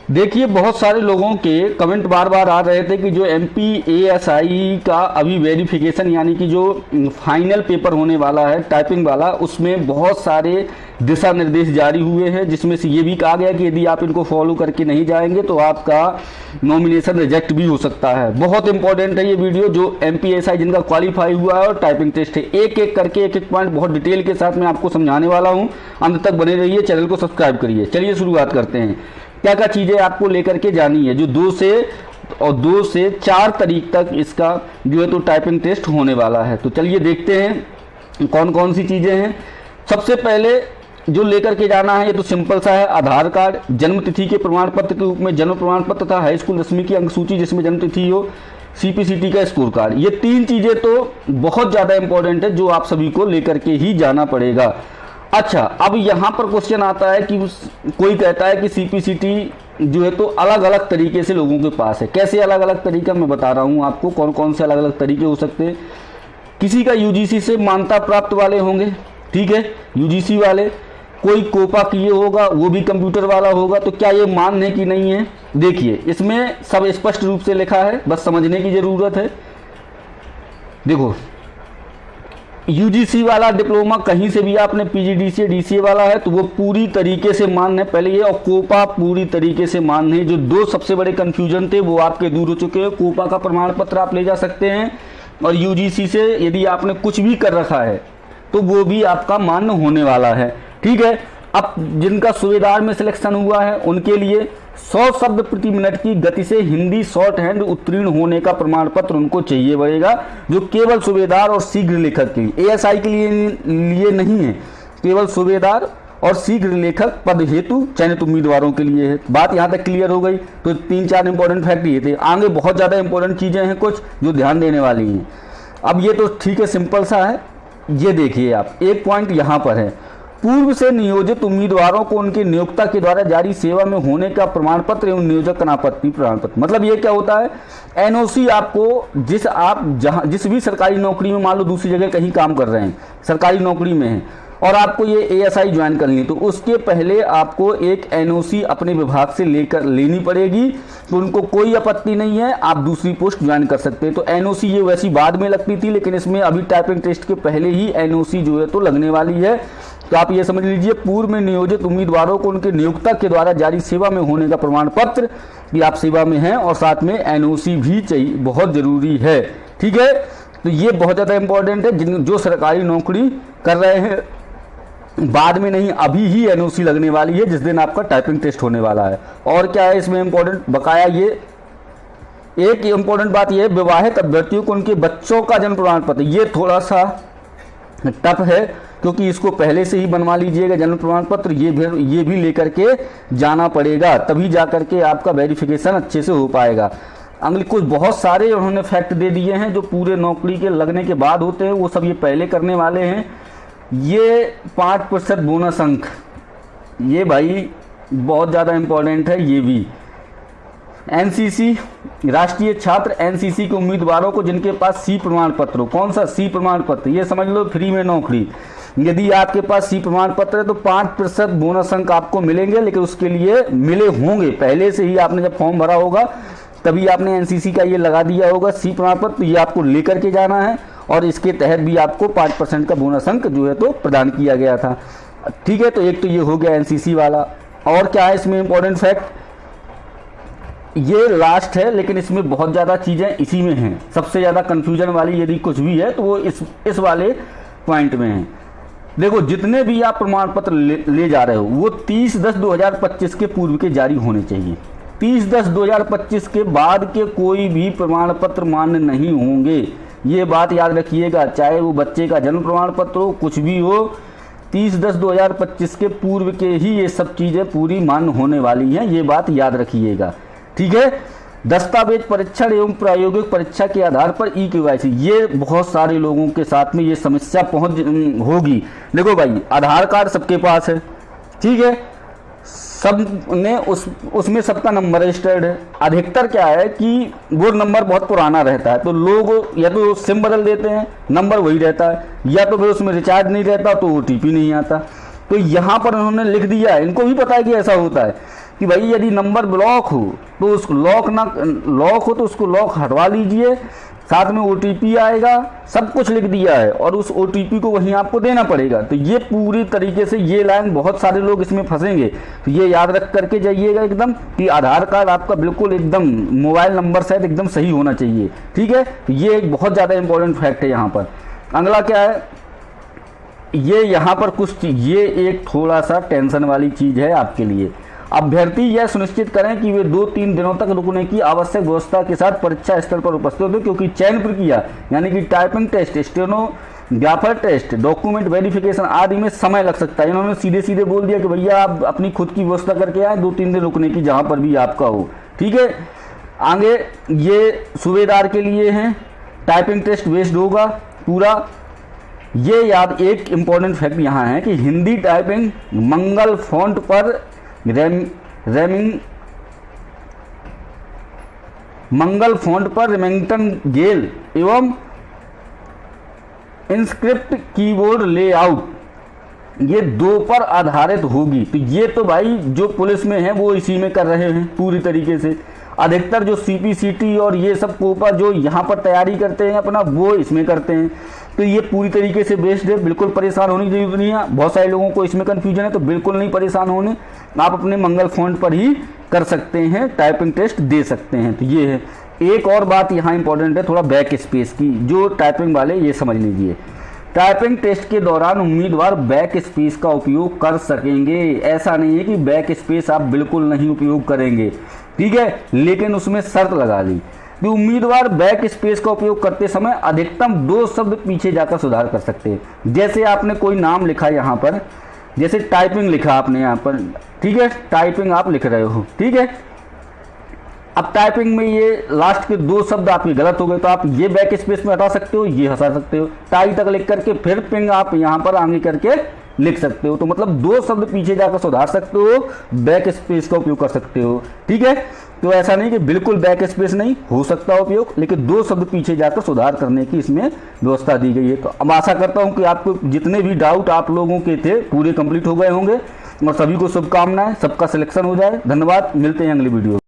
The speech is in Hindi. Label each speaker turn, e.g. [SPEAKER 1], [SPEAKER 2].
[SPEAKER 1] देखिए, बहुत सारे लोगों के कमेंट बार बार आ रहे थे कि जो MPASI का अभी वेरिफिकेशन यानी कि जो फाइनल पेपर होने वाला है टाइपिंग वाला, उसमें बहुत सारे दिशा निर्देश जारी हुए हैं, जिसमें से ये भी कहा गया कि यदि आप इनको फॉलो करके नहीं जाएंगे तो आपका नॉमिनेशन रिजेक्ट भी हो सकता है। बहुत इंपॉर्टेंट है ये वीडियो, जो MPASI जिनका क्वालिफाई हुआ है और टाइपिंग टेस्ट है, एक एक करके एक एक पॉइंट बहुत डिटेल के साथ मैं आपको समझाने वाला हूँ। अंत तक बने रहिए, चैनल को सब्सक्राइब करिए। चलिए शुरुआत करते हैं। क्या क्या चीज़ें आपको लेकर के जानी है। जो 2 से 4 तारीख तक इसका जो है तो टाइपिंग टेस्ट होने वाला है। तो चलिए देखते हैं कौन कौन सी चीज़ें हैं। सबसे पहले जो लेकर के जाना है ये तो सिंपल सा है, आधार कार्ड, जन्म तिथि के प्रमाण पत्र के रूप में जन्म प्रमाण पत्र तथा हाई स्कूल 10वीं की अंक सूची जिसमें जन्म तिथि हो, CPCT का स्कोर कार्ड। ये 3 चीज़ें तो बहुत ज़्यादा इंपॉर्टेंट है, जो आप सभी को लेकर के ही जाना पड़ेगा। अच्छा, अब यहाँ पर क्वेश्चन आता है कि कोई कहता है कि CPCT जो है तो अलग अलग तरीके से लोगों के पास है। कैसे अलग अलग तरीका, मैं बता रहा हूँ आपको कौन कौन से अलग अलग तरीके हो सकते हैं। किसी का UGC से मान्यता प्राप्त वाले होंगे, ठीक है, UGC वाले। कोई कोपा किए होगा, वो भी कंप्यूटर वाला होगा। तो क्या ये मान्य है कि नहीं है? देखिए, इसमें सब स्पष्ट रूप से लिखा है, बस समझने की जरूरत है। देखो, UGC वाला डिप्लोमा कहीं से भी आपने PGDCA DCA वाला है तो वो पूरी तरीके से मान्य है पहले ये, और कोपा पूरी तरीके से मान्य है। जो 2 सबसे बड़े कंफ्यूजन थे वो आपके दूर हो चुके हैं। कोपा का प्रमाण पत्र आप ले जा सकते हैं, और UGC से यदि आपने कुछ भी कर रखा है तो वो भी आपका मान्य होने वाला है, ठीक है। अब जिनका सूबेदार में सिलेक्शन हुआ है उनके लिए 100 शब्द प्रति मिनट की गति से हिंदी शॉर्ट हैंड उत्तीर्ण होने का प्रमाण पत्र उनको चाहिए पड़ेगा, जो केवल सूबेदार और शीघ्र लेखक के लिए, ASI के लिए नहीं है, केवल सूबेदार और शीघ्र लेखक पद हेतु चयनित उम्मीदवारों के लिए है। बात यहाँ तक क्लियर हो गई। तो 3-4 इंपॉर्टेंट फैक्ट ये थे। आगे बहुत ज़्यादा इंपॉर्टेंट चीज़ें हैं कुछ जो ध्यान देने वाली हैं। अब ये तो ठीक है, सिंपल सा है। ये देखिए आप, एक पॉइंट यहाँ पर है, पूर्व से नियोजित उम्मीदवारों को उनके नियोक्ता के द्वारा जारी सेवा में होने का प्रमाण पत्र एवं नियोजक अनापत्ति प्रमाण पत्र। मतलब ये क्या होता है, NOC आपको जिस भी सरकारी नौकरी में, मान लो दूसरी जगह कहीं काम कर रहे हैं, सरकारी नौकरी में हैं और आपको ये ASI ज्वाइन करनी है, तो उसके पहले आपको एक NOC अपने विभाग से लेनी पड़ेगी। तो उनको कोई आपत्ति नहीं है, आप दूसरी पोस्ट ज्वाइन कर सकते हैं। तो NOC ये वैसी बाद में लगती थी, लेकिन इसमें अभी टाइपिंग टेस्ट के पहले ही NOC जो है तो लगने वाली है। तो आप ये समझ लीजिए, पूर्व में नियोजित उम्मीदवारों को उनके नियोक्ता के द्वारा जारी सेवा में होने का प्रमाण पत्र कि आप सेवा में हैं, और साथ में NOC भी चाहिए, बहुत जरूरी है, ठीक है। तो ये बहुत ज़्यादा इंपॉर्टेंट है। जो सरकारी नौकरी कर रहे हैं, बाद में नहीं, अभी ही NOC लगने वाली है जिस दिन आपका टाइपिंग टेस्ट होने वाला है। और क्या है इसमें इंपॉर्टेंट बकाया, ये एक इंपॉर्टेंट बात ये है, विवाहित अभ्यर्थियों को उनके बच्चों का जन्म प्रमाण पत्र, ये थोड़ा सा टफ है क्योंकि इसको पहले से ही बनवा लीजिएगा जन्म प्रमाण पत्र। ये भी लेकर के जाना पड़ेगा, तभी जा करके आपका वेरिफिकेशन अच्छे से हो पाएगा। अगले कुछ बहुत सारे उन्होंने फैक्ट दे दिए हैं जो पूरे नौकरी के लगने के बाद होते हैं, वो सब ये पहले करने वाले हैं। ये 5% बोनस अंक, ये भाई बहुत ज़्यादा इम्पोर्टेंट है। ये भी NCC राष्ट्रीय छात्र NCC के उम्मीदवारों को जिनके पास C प्रमाण पत्र हो, कौन सा C प्रमाण पत्र, ये समझ लो फ्री में नौकरी। यदि आपके पास C प्रमाण पत्र है तो 5% बोनस अंक आपको मिलेंगे, लेकिन उसके लिए मिले होंगे पहले से ही, आपने जब फॉर्म भरा होगा तभी आपने NCC का ये लगा दिया होगा C प्रमाण पत्र, ये आपको लेकर के जाना है, और इसके तहत भी आपको 5% का बोनस अंक जो है तो प्रदान किया गया था, ठीक है। तो एक तो ये हो गया NCC वाला। और क्या है इसमें इंपॉर्टेंट फैक्ट, ये लास्ट है लेकिन इसमें बहुत ज़्यादा चीज़ें इसी में हैं। सबसे ज़्यादा कन्फ्यूजन वाली यदि कुछ भी है तो वो इस वाले पॉइंट में है। देखो, जितने भी आप प्रमाण पत्र ले जा रहे हो वो 30/10/2025 के पूर्व के जारी होने चाहिए। 30/10/2025 के बाद के कोई भी प्रमाण पत्र मान्य नहीं होंगे, ये बात याद रखिएगा। चाहे वो बच्चे का जन्म प्रमाण पत्र हो, कुछ भी हो, 30/10/2025 के पूर्व के ही ये सब चीज़ें पूरी मान्य होने वाली हैं, ये बात याद रखिएगा, ठीक है। दस्तावेज परीक्षण एवं प्रायोगिक परीक्षा के आधार पर EKYC, ये बहुत सारे लोगों के साथ में ये समस्या होगी। देखो भाई, आधार कार्ड सबके पास है, ठीक है, सब ने उसमें सबका नंबर रजिस्टर्ड है। अधिकतर क्या है कि वो नंबर बहुत पुराना रहता है, तो लोग या तो सिम बदल देते हैं, नंबर वही रहता है, या तो फिर उसमें रिचार्ज नहीं रहता तो OTP नहीं आता। तो यहाँ पर उन्होंने लिख दिया है, इनको भी पता है कि ऐसा होता है, कि भाई यदि नंबर ब्लॉक हो तो उस लॉक हो तो उसको लॉक हटवा लीजिए, साथ में OTP आएगा, सब कुछ लिख दिया है और उस OTP को वहीं आपको देना पड़ेगा। तो ये पूरी तरीके से ये लाइन, बहुत सारे लोग इसमें फंसेंगे, तो ये याद रख करके जाइएगा एकदम कि आधार कार्ड आपका बिल्कुल एकदम मोबाइल नंबर शायद एकदम सही होना चाहिए, ठीक है। तो ये एक बहुत ज़्यादा इंपॉर्टेंट फैक्ट है यहाँ पर। अगला क्या है, ये यहाँ पर कुछ, ये एक थोड़ा सा टेंशन वाली चीज़ है आपके लिए। अभ्यर्थी यह सुनिश्चित करें कि वे 2-3 दिनों तक रुकने की आवश्यक व्यवस्था के साथ परीक्षा स्थल पर उपस्थित हो, क्योंकि चयन प्रक्रिया यानी कि typing test, stenographer test, document verification आदि में समय लग सकता है। इन्होंने सीधे सीधे बोल दिया कि भैया आप अपनी खुद की व्यवस्था करके आए, 2-3 दिन रुकने की जहाँ पर भी आपका हो, ठीक है। आगे ये सूबेदार के लिए हैं, टाइपिंग टेस्ट बेस्ड होगा पूरा। ये याद, एक इम्पॉर्टेंट फैक्ट यहाँ है कि हिंदी टाइपिंग मंगल फॉन्ट पर रेमिंगटन गेल एवं इंस्क्रिप्ट कीबोर्ड लेआउट, ये 2 पर आधारित होगी। तो ये तो भाई जो पुलिस में है वो इसी में कर रहे हैं पूरी तरीके से। अधिकतर जो CPCT और ये सब पेपर जो यहाँ पर तैयारी करते हैं अपना, वो इसमें करते हैं। तो ये पूरी तरीके से बेस्ड है, बिल्कुल परेशान होने की जरूरत नहीं है। बहुत सारे लोगों को इसमें कन्फ्यूजन है, तो बिल्कुल नहीं परेशान होने, आप अपने मंगल फॉन्ट पर ही कर सकते हैं, टाइपिंग टेस्ट दे सकते हैं। तो ये है। एक और बात यहाँ इंपॉर्टेंट है थोड़ा बैक स्पेस की, जो टाइपिंग वाले ये समझ लीजिए। टाइपिंग टेस्ट के दौरान उम्मीदवार बैक स्पेस का उपयोग कर सकेंगे, ऐसा नहीं है कि बैक स्पेस आप बिल्कुल नहीं उपयोग करेंगे, ठीक है। लेकिन उसमें शर्त लगा ली कि उम्मीदवार बैक स्पेस का उपयोग करते समय अधिकतम 2 शब्द पीछे जाकर सुधार कर सकते हैं। जैसे आपने कोई नाम लिखा यहाँ पर, जैसे टाइपिंग लिखा आपने यहाँ पर, ठीक है, टाइपिंग आप लिख रहे हो, ठीक है। अब टाइपिंग में ये लास्ट के 2 शब्द आपके गलत हो गए, तो आप ये बैक स्पेस में हटा सकते हो, ये हटा सकते हो, टाई तक लिख करके फिर पिंग आप यहाँ पर आगे करके लिख सकते हो। तो मतलब 2 शब्द पीछे जाकर सुधार सकते हो, बैक स्पेस का उपयोग कर सकते हो, ठीक है। तो ऐसा नहीं कि बिल्कुल बैक स्पेस नहीं हो सकता उपयोग, लेकिन 2 शब्द पीछे जाकर सुधार करने की इसमें व्यवस्था दी गई है। तो अब आशा करता हूं कि आपको जितने भी डाउट आप लोगों के थे पूरे कंप्लीट हो गए होंगे, और सभी को शुभकामनाएं, सबका सिलेक्शन हो जाए। धन्यवाद, मिलते हैं अगली वीडियो।